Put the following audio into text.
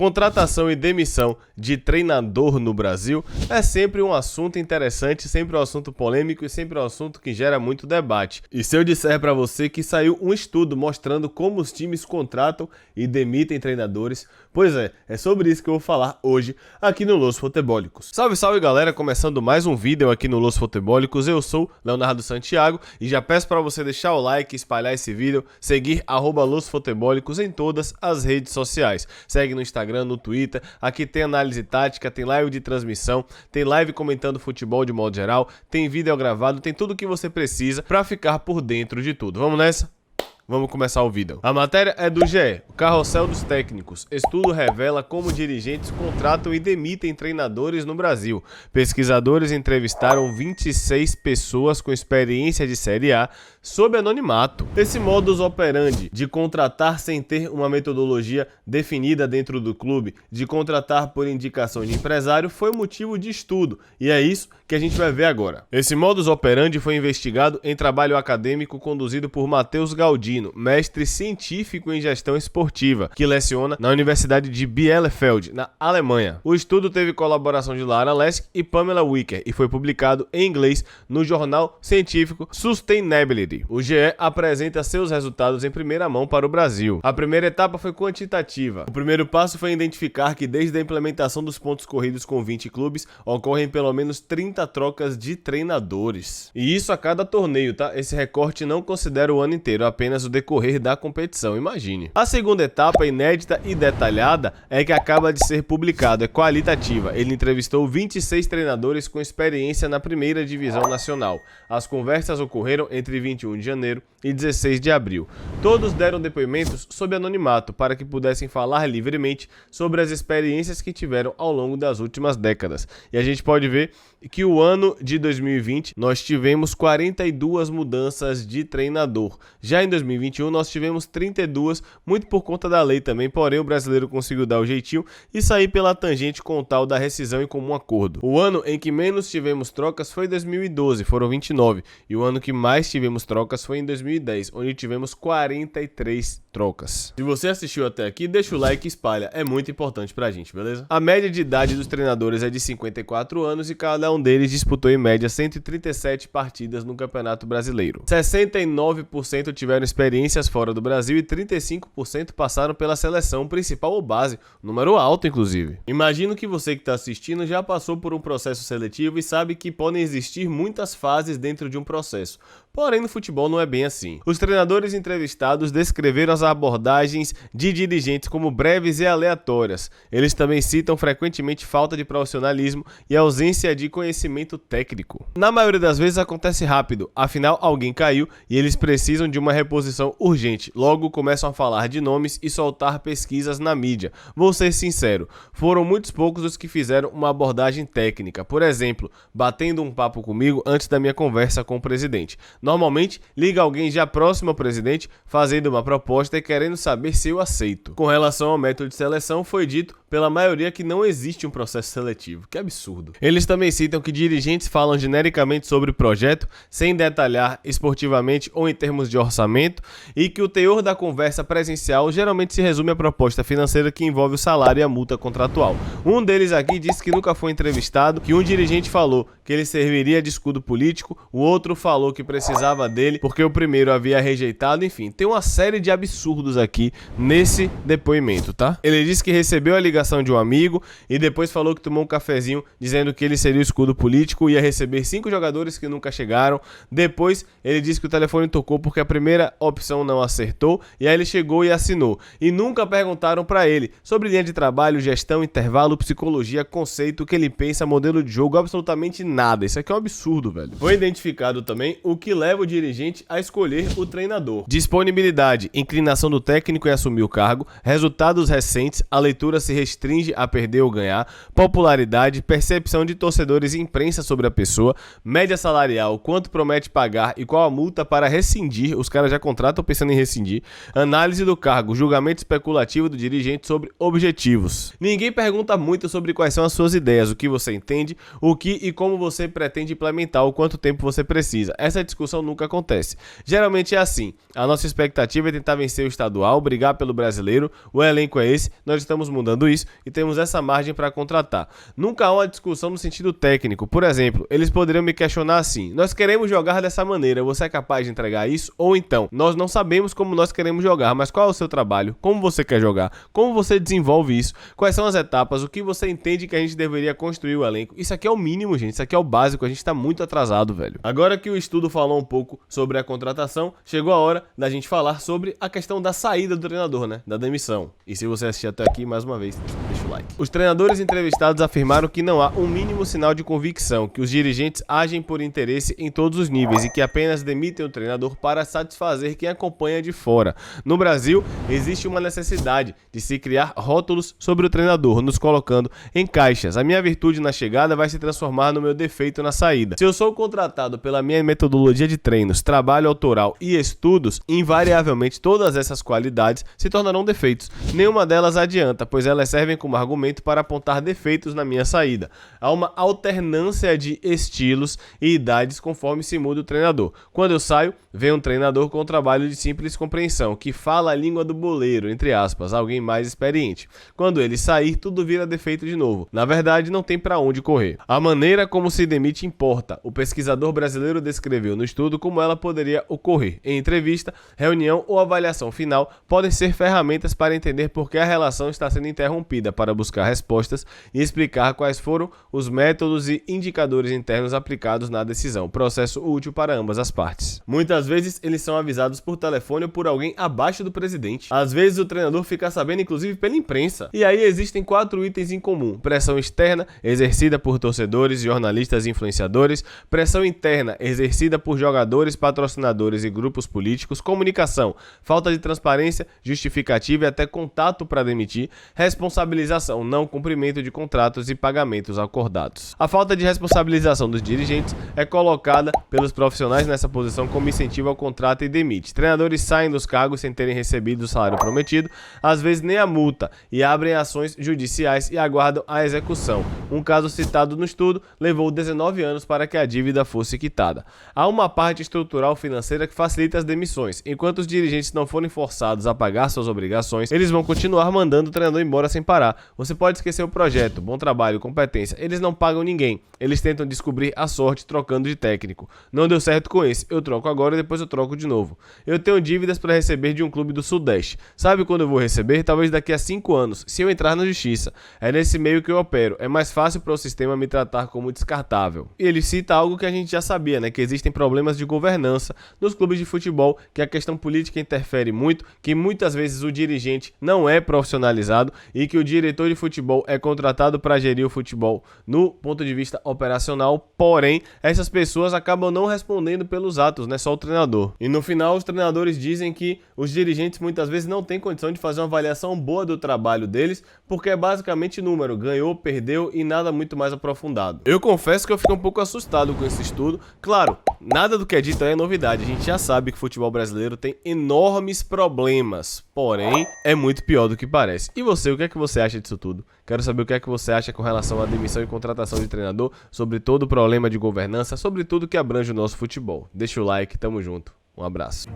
Contratação e demissão de treinador no Brasil é sempre um assunto interessante, sempre um assunto polêmico e sempre um assunto que gera muito debate. E se eu disser para você que saiu um estudo mostrando como os times contratam e demitem treinadores, pois é sobre isso que eu vou falar hoje aqui no Los Futebólicos. Salve, salve galera, começando mais um vídeo aqui no Los Futebólicos, eu sou Leonardo Santiago e já peço para você deixar o like, espalhar esse vídeo, seguir @Los Futebólicos em todas as redes sociais. Segue no Instagram, no Twitter, aqui tem análise tática, tem live de transmissão, tem live comentando futebol de modo geral, tem vídeo gravado, tem tudo o que você precisa para ficar por dentro de tudo. Vamos nessa? Vamos começar o vídeo. A matéria é do GE, o carrossel dos técnicos. Estudo revela como dirigentes contratam e demitem treinadores no Brasil. Pesquisadores entrevistaram 26 pessoas com experiência de Série A sob anonimato. Esse modus operandi de contratar sem ter uma metodologia definida dentro do clube, de contratar por indicação de empresário, foi motivo de estudo. E é isso que a gente vai ver agora. Esse modus operandi foi investigado em trabalho acadêmico conduzido por Matheus Galdino, mestre científico em gestão esportiva, que leciona na Universidade de Bielefeld, na Alemanha. O estudo teve colaboração de Lara Lesk e Pamela Wicker e foi publicado em inglês no jornal científico Sustainability. O GE apresenta seus resultados em primeira mão para o Brasil. A primeira etapa foi quantitativa. O primeiro passo foi identificar que desde a implementação dos pontos corridos com 20 clubes, ocorrem pelo menos 30 trocas de treinadores. E isso a cada torneio, tá? Esse recorte não considera o ano inteiro, apenas o decorrer da competição, imagine. A segunda etapa, inédita e detalhada, é que acaba de ser publicado, é qualitativa. Ele entrevistou 26 treinadores com experiência na primeira divisão nacional. As conversas ocorreram entre 21 de janeiro e 16 de abril. Todos deram depoimentos sob anonimato para que pudessem falar livremente sobre as experiências que tiveram ao longo das últimas décadas. E a gente pode ver que o ano de 2020 nós tivemos 42 mudanças de treinador. Já em 2021 nós tivemos 32, muito por conta da lei também, porém o brasileiro conseguiu dar o jeitinho e sair pela tangente com o tal da rescisão em comum acordo. O ano em que menos tivemos trocas foi 2012, foram 29, e o ano que mais tivemos trocas foi em 2010, onde tivemos 43 trocas. Se você assistiu até aqui, deixa o like e espalha, é muito importante pra gente, beleza? A média de idade dos treinadores é de 54 anos e cada um deles disputou em média 137 partidas no Campeonato Brasileiro. 69% tiveram experiências fora do Brasil e 35% passaram pela seleção principal ou base, número alto inclusive. Imagino que você que está assistindo já passou por um processo seletivo e sabe que podem existir muitas fases dentro de um processo. Porém, no futebol não é bem assim. Os treinadores entrevistados descreveram as abordagens de dirigentes como breves e aleatórias. Eles também citam frequentemente falta de profissionalismo e ausência de conhecimento técnico. Na maioria das vezes acontece rápido, afinal alguém caiu e eles precisam de uma reposição urgente. Logo começam a falar de nomes e soltar pesquisas na mídia. Vou ser sincero, foram muitos poucos os que fizeram uma abordagem técnica. Por exemplo, batendo um papo comigo antes da minha conversa com o presidente. Normalmente, liga alguém já próximo ao presidente, fazendo uma proposta e querendo saber se eu aceito. Com relação ao método de seleção, foi dito pela maioria que não existe um processo seletivo. Que absurdo. Eles também citam que dirigentes falam genericamente sobre o projeto, sem detalhar esportivamente ou em termos de orçamento, e que o teor da conversa presencial geralmente se resume à proposta financeira que envolve o salário e a multa contratual. Um deles aqui disse que nunca foi entrevistado, que um dirigente falou que ele serviria de escudo político, o outro falou que precisava dele porque o primeiro havia rejeitado, enfim, tem uma série de absurdos aqui nesse depoimento, tá? Ele disse que recebeu a ligação de um amigo e depois falou que tomou um cafezinho dizendo que ele seria o escudo político e ia receber 5 jogadores que nunca chegaram. Depois ele disse que o telefone tocou porque a primeira opção não acertou e aí ele chegou e assinou. E nunca perguntaram pra ele sobre linha de trabalho, gestão, intervalo, psicologia, conceito, o que ele pensa, modelo de jogo, absolutamente nada. Isso aqui é um absurdo, velho. Foi identificado também o que leva o dirigente a escolher o treinador. Disponibilidade, inclinação do técnico em assumir o cargo, resultados recentes, a leitura se restringe a perder ou ganhar, popularidade, percepção de torcedores e imprensa sobre a pessoa, média salarial, quanto promete pagar e qual a multa para rescindir, os caras já contratam pensando em rescindir, análise do cargo, julgamento especulativo do dirigente sobre objetivos. Ninguém pergunta muito sobre quais são as suas ideias, o que você entende, o que e como você pretende implementar, o quanto tempo você precisa. Essa discussão nunca acontece. Geralmente é assim, a nossa expectativa é tentar vencer o estadual, brigar pelo brasileiro, o elenco é esse, nós estamos mudando isso, isso e temos essa margem para contratar. Nunca há uma discussão no sentido técnico. Por exemplo, eles poderiam me questionar assim: nós queremos jogar dessa maneira, você é capaz de entregar isso? Ou então, nós não sabemos como nós queremos jogar, mas qual é o seu trabalho? Como você quer jogar? Como você desenvolve isso? Quais são as etapas? O que você entende que a gente deveria construir o elenco? Isso aqui é o mínimo, gente. Isso aqui é o básico. A gente tá muito atrasado, velho. Agora que o estudo falou um pouco sobre a contratação, chegou a hora da gente falar sobre a questão da saída do treinador, né? Da demissão. E se você assistiu até aqui, mais uma vez, deixa o like. Os treinadores entrevistados afirmaram que não há um mínimo sinal de convicção, que os dirigentes agem por interesse em todos os níveis e que apenas demitem o treinador para satisfazer quem acompanha de fora. No Brasil, existe uma necessidade de se criar rótulos sobre o treinador, nos colocando em caixas. A minha virtude na chegada vai se transformar no meu defeito na saída. Se eu sou contratado pela minha metodologia de treinos, trabalho autoral e estudos, invariavelmente todas essas qualidades se tornarão defeitos. Nenhuma delas adianta, pois elas servem como argumento para apontar defeitos na minha saída. Há uma alternância de estilos e idades conforme se muda o treinador. Quando eu saio, vem um treinador com um trabalho de simples compreensão, que fala a língua do boleiro, entre aspas, alguém mais experiente. Quando ele sair, tudo vira defeito de novo. Na verdade, não tem para onde correr. A maneira como se demite importa. O pesquisador brasileiro descreveu no estudo como ela poderia ocorrer. Em entrevista, reunião ou avaliação final podem ser ferramentas para entender por que a relação está sendo interrompida, para buscar respostas e explicar quais foram os métodos e indicadores internos aplicados na decisão. Processo útil para ambas as partes. Muitas vezes eles são avisados por telefone ou por alguém abaixo do presidente. Às vezes o treinador fica sabendo inclusive pela imprensa. E aí existem 4 itens em comum: pressão externa, exercida por torcedores, jornalistas e influenciadores; pressão interna, exercida por jogadores, patrocinadores e grupos políticos; comunicação, falta de transparência, justificativa e até contato para demitir; responsabilização, não cumprimento de contratos e pagamentos acordados. A falta de responsabilização dos dirigentes é colocada pelos profissionais nessa posição como incentivo ao contrato e demite. Treinadores saem dos cargos sem terem recebido o salário prometido, às vezes nem a multa, e abrem ações judiciais e aguardam a execução. Um caso citado no estudo levou 19 anos para que a dívida fosse quitada. Há uma parte estrutural financeira que facilita as demissões. Enquanto os dirigentes não forem forçados a pagar suas obrigações, eles vão continuar mandando o treinador embora sem parar. Você pode esquecer o projeto, bom trabalho, competência. Eles não pagam ninguém. Eles tentam descobrir a sorte trocando de técnico. Não deu certo com esse, eu troco agora e depois eu troco de novo. Eu tenho dívidas para receber de um clube do Sudeste. Sabe quando eu vou receber? Talvez daqui a 5 anos, se eu entrar na justiça. É nesse meio que eu opero. É mais fácil para o sistema me tratar como descartável. E ele cita algo que a gente já sabia, né? Que existem problemas de governança nos clubes de futebol, que a questão política interfere muito, que muitas vezes o dirigente não é profissionalizado e que o diretor de futebol é contratado para gerir o futebol no ponto de vista operacional, porém, essas pessoas acabam não respondendo pelos atos, né? Só o treinador. E no final, os treinadores dizem que os dirigentes muitas vezes não têm condição de fazer uma avaliação boa do trabalho deles, porque é basicamente número, ganhou, perdeu e nada muito mais aprofundado. Eu confesso que eu fico um pouco assustado com esse estudo. Claro, nada do que é dito aí é novidade, a gente já sabe que o futebol brasileiro tem enormes problemas, porém, é muito pior do que parece. E você, o que é que você acha disso tudo? Quero saber o que é que você acha com relação à demissão e contratação de treinador, sobre todo o problema de governança, sobre tudo que abrange o nosso futebol. Deixa o like, tamo junto, um abraço.